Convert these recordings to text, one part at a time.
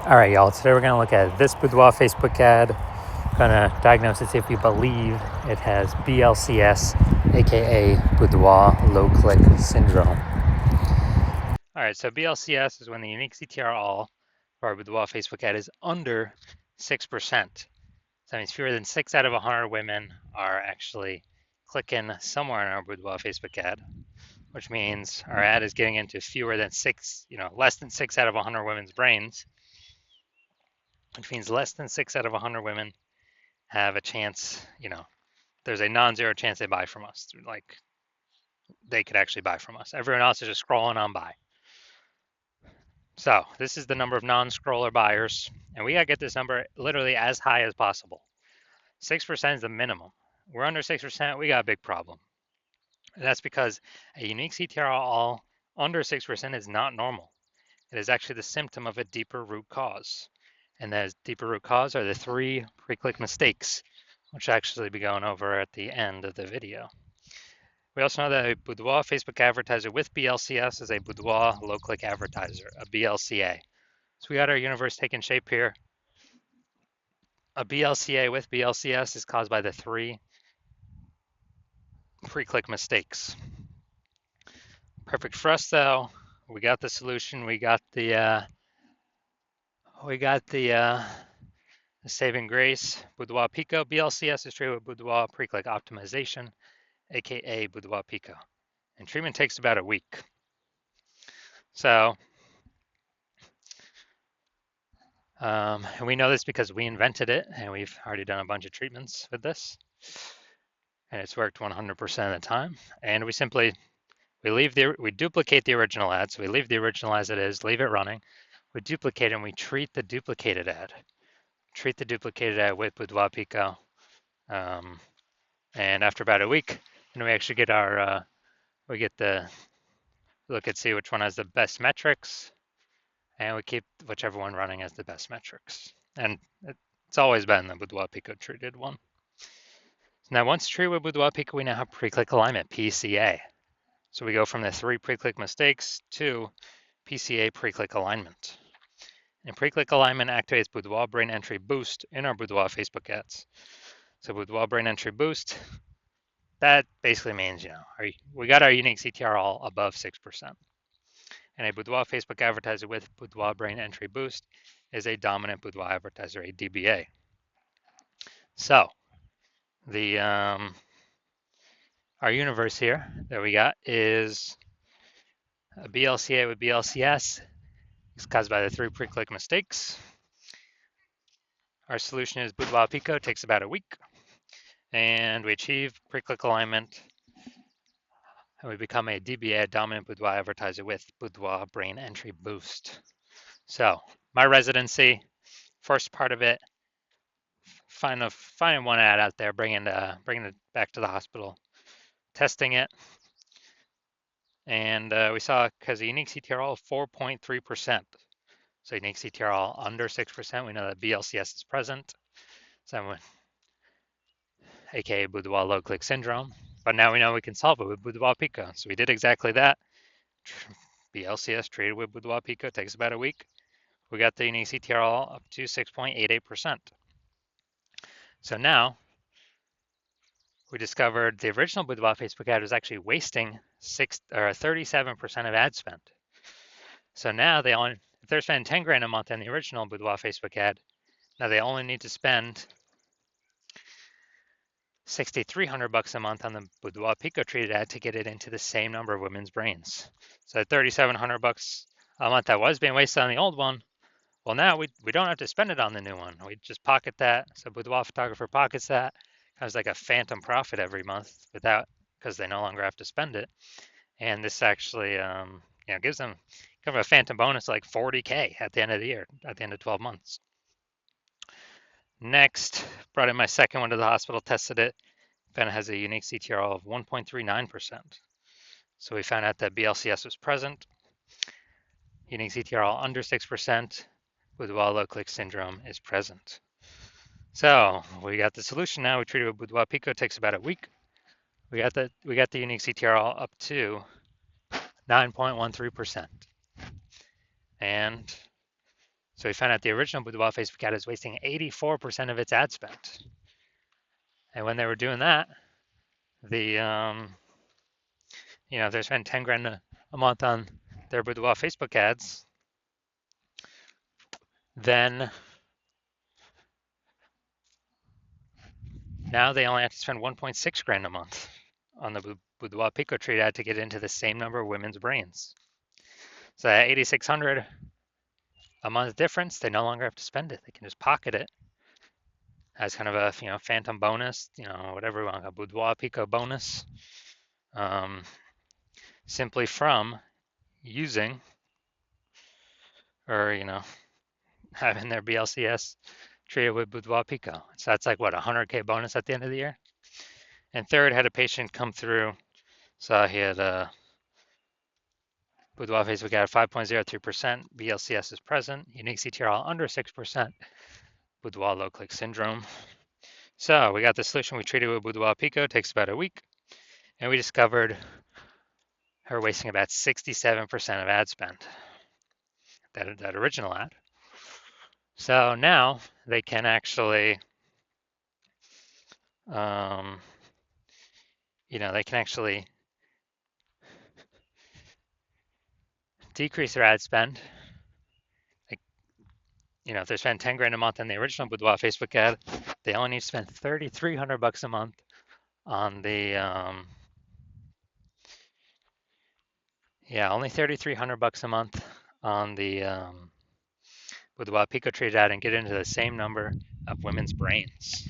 All right, y'all. Today we're going to look at this Boudoir Facebook ad. Going to diagnose it, see if we believe it has BLCS, aka Boudoir Low Click Syndrome. All right, so BLCS is when the unique CTR all for our Boudoir Facebook ad is under 6%. So that means fewer than 6 out of 100 women are actually clicking somewhere in our Boudoir Facebook ad, which means our ad is getting into fewer than 6, less than 6 out of 100 women's brains, which means less than 6 out of 100 women have a chance, there's a non-zero chance they buy from us. Like they could actually buy from us. Everyone else is just scrolling on by. So this is the number of non-scroller buyers, and we gotta get this number literally as high as possible. 6% is the minimum. We're under 6%, we got a big problem. And that's because a unique CTR all under 6% is not normal. It is actually the symptom of a deeper root cause. And those deeper root cause are the 3 pre-click mistakes, which I'll actually be going over at the end of the video. We also know that a Boudoir Facebook advertiser with BLCS is a Boudoir low-click advertiser, a BLCA. So we got our universe taking shape here. A BLCA with BLCS is caused by the 3 pre-click mistakes. Perfect for us though. We got the solution. We got the saving grace. Boudoir Pico. BLCS is treated with Boudoir pre-click optimization, aka Boudoir Pico, and treatment takes about a week. So and we know this because we invented it, and we've already done a bunch of treatments with this, and it's worked 100% of the time. And we simply we duplicate the original ad, so we leave the original as it is, leave it running. We duplicate and we treat the duplicated ad. Treat the duplicated ad with Boudoir Pico, and after about a week, then we actually get our look and see which one has the best metrics, and we keep whichever one running as the best metrics. And it's always been the Boudoir Pico treated one. Now, once treated with Boudoir Pico, we now have pre-click alignment, PCA. So we go from the 3 pre-click mistakes to PCA pre-click alignment. And pre-click alignment activates Boudoir brain entry boost in our Boudoir Facebook ads. So Boudoir brain entry boost, that basically means, we got our unique CTR all above 6%. And a Boudoir Facebook advertiser with Boudoir brain entry boost is a dominant Boudoir advertiser, a DBA. So the our universe here that we got is a BLCA with BLCS. It's caused by the 3 pre-click mistakes. Our solution is Boudoir Pico, takes about a week, and we achieve pre-click alignment, and we become a DBA, dominant Boudoir advertiser with Boudoir brain entry boost. So my residency, first part of it, finding one ad out there, bringing it back to the hospital, testing it, and we saw because the unique CTR all 4.3%. So unique CTR all under 6%. We know that BLCS is present, so aka Boudoir low click syndrome. But now we know we can solve it with Boudoir Pico. So we did exactly that. BLCS treated with Boudoir Pico takes about a week. We got the unique CTR all up to 6.88%. So now we discovered the original Boudoir Facebook ad was actually wasting 37% of ad spend. So now if they're spending 10 grand a month in the original Boudoir Facebook ad, now they only need to spend $6,300 a month on the Boudoir Pico treated ad to get it into the same number of women's brains. So $3,700 a month that was being wasted on the old one, well, now we don't have to spend it on the new one. We just pocket that. So Boudoir photographer pockets that. Has like a phantom profit every month because they no longer have to spend it. And this actually gives them kind of a phantom bonus like $40K at the end of the year, at the end of 12 months. Next, brought in my second one to the hospital, tested it, found it has a unique CTR of 1.39%. So we found out that BLCS was present. Unique CTR under 6%, Boudoir low click syndrome is present. So we got the solution now. We treated with Boudoir Pico, takes about a week. We got the unique CTR up to 9.13%. And So we found out the original Boudoir Facebook ad is wasting 84% of its ad spend. And when they were doing that, the if they spend 10 grand a month on their Boudoir Facebook ads, then now they only have to spend 1.6 grand a month on the Boudoir Pico Treat ad to get into the same number of women's brains. So that 8,600 a month difference, they no longer have to spend it. They can just pocket it as kind of a phantom bonus, whatever we want, a Boudoir Pico bonus, simply from using or having their BLCS treated with Boudoir Pico. So that's like what, 100K bonus at the end of the year. And third, had a patient come through, so he had a Boudoir Facebook ad 5.03%, BLCS is present, unique CTRL under 6%, Boudoir low click syndrome. So we got the solution we treated with Boudoir Pico, takes about a week, and we discovered her wasting about 67% of ad spend, that original ad. So now they can actually, decrease their ad spend. If they spend 10 grand a month on the original Boudoir Facebook ad, they only need to spend $3,300 a month on the only $3,300 a month on the Boudoir Pico Treat ad and get into the same number of women's brains.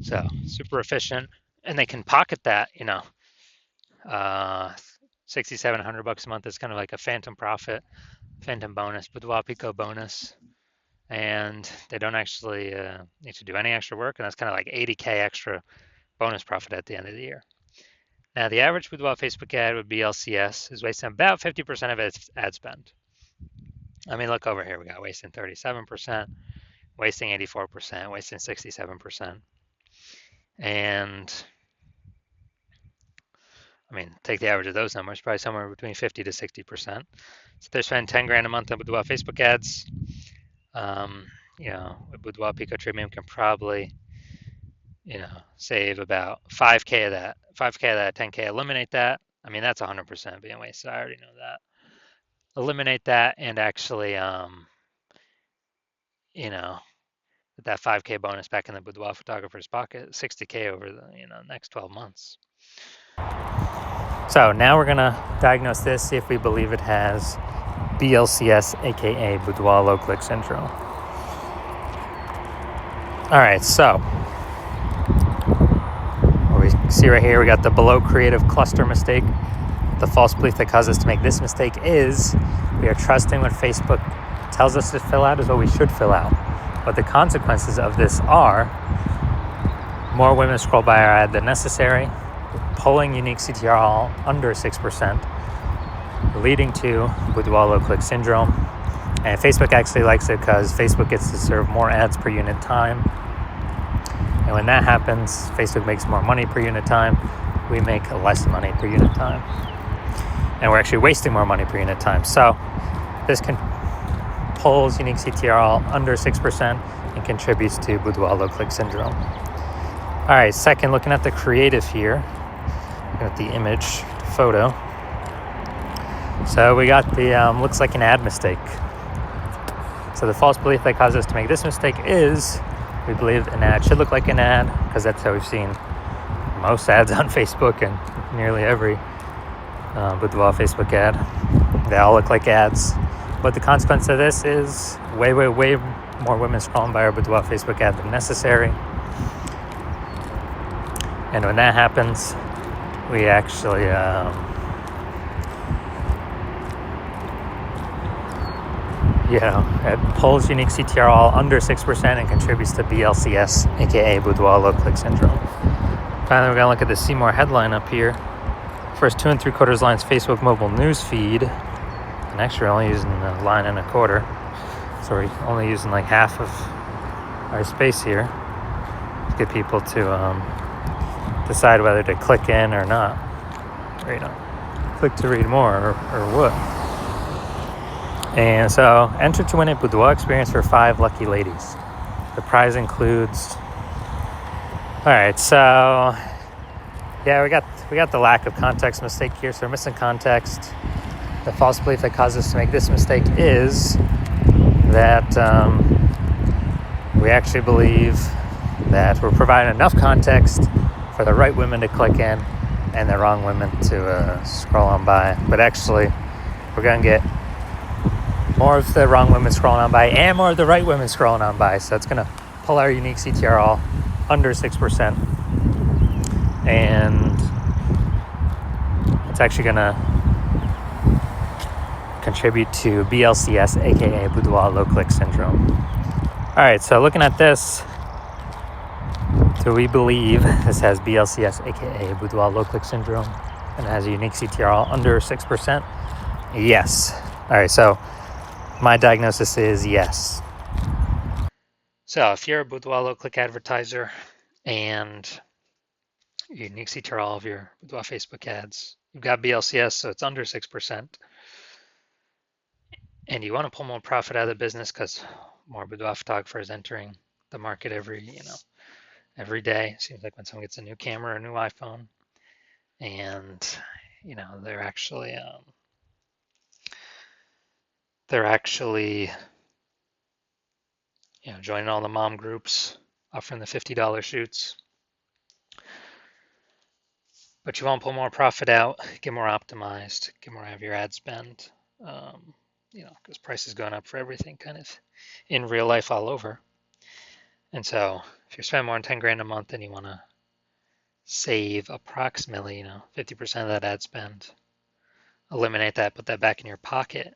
So super efficient, and they can pocket that. $6,700 a month is kind of like a phantom profit, phantom bonus, Boudoir Pico bonus. And they don't actually need to do any extra work, and that's kind of like 80K extra bonus profit at the end of the year. Now, the average Boudoir Facebook ad with BLCS is wasting about 50% of its ad spend. I mean, look over here. We got wasting 37%, wasting 84%, wasting 67%. And, I mean, take the average of those numbers, probably somewhere between 50 to 60%. So they're spending 10 grand a month on Boudoir Facebook ads. With Boudoir Pico Treatment can probably, save about 5K of that, 10K, eliminate that. I mean, that's 100% being wasted. I already know that. Eliminate that and actually, put that 5K bonus back in the Boudoir photographer's pocket, 60K over the, next 12 months. So now we're gonna diagnose this, see if we believe it has BLCS, aka Boudoir low click syndrome. All right, so what we see right here, we got the below creative cluster mistake. The false belief that caused us to make this mistake is we are trusting what Facebook tells us to fill out is what we should fill out. But the consequences of this are more women scroll by our ad than necessary, pulling unique CTRL under 6%, leading to Boudoir low click syndrome. And Facebook actually likes it because Facebook gets to serve more ads per unit time. And when that happens, Facebook makes more money per unit time. We make less money per unit time. And we're actually wasting more money per unit time. So this pulls unique CTRL under 6% and contributes to Boudoir low click syndrome. All right, second, looking at the creative here, looking at the image photo. So we got the, looks like an ad mistake. So the false belief that caused us to make this mistake is we believe an ad should look like an ad, because that's how we've seen most ads on Facebook and nearly every Boudoir Facebook ad. They all look like ads. But the consequence of this is way more women scrolling by our Boudoir Facebook ad than necessary. And when that happens, we actually it pulls unique CTRL under 6% and contributes to BLCS, aka Boudoir low click syndrome. Finally, we're gonna look at the See More headline up here. First 2 3/4 lines Facebook mobile news feed, and actually we're only using a line and a quarter, so we're only using like half of our space here to get people to decide whether to click in or not, or click to read more or what. And so enter to win a boudoir experience for 5 lucky ladies. The prize includes. All right, so yeah, we got the lack of context mistake here. So we're missing context. The false belief that caused us to make this mistake is that we actually believe that we're providing enough context for the right women to click in and the wrong women to scroll on by. But actually, we're going to get more of the wrong women scrolling on by and more of the right women scrolling on by. So it's going to pull our unique CTR all under 6%. And it's actually going to contribute to BLCS, aka Boudoir low click syndrome. All right, so looking at this, do we believe this has BLCS, aka Boudoir low click syndrome, and has a unique CTR under 6%? Yes. All right, so my diagnosis is yes. So if you're a Boudoir low click advertiser and your unique CTR all of your Boudoir Facebook ads, you've got BLCS, so it's under 6%. And you want to pull more profit out of the business because more boudoir photographers entering the market every day. Seems like when someone gets a new camera or a new iPhone, and they're actually joining all the mom groups, offering the $50 shoots. But you want to pull more profit out, get more optimized, get more out of your ad spend. Because price is going up for everything, kind of in real life all over. And so if you're spending more than 10 grand a month and you want to save approximately 50% of that ad spend, eliminate that, put that back in your pocket,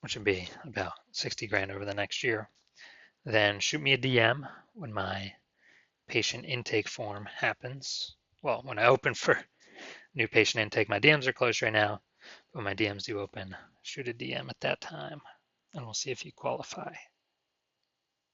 which would be about 60 grand over the next year, then shoot me a DM when my patient intake form happens. Well, when I open for new patient intake, my DMs are closed right now, but when my DMs do open, shoot a DM at that time and we'll see if you qualify.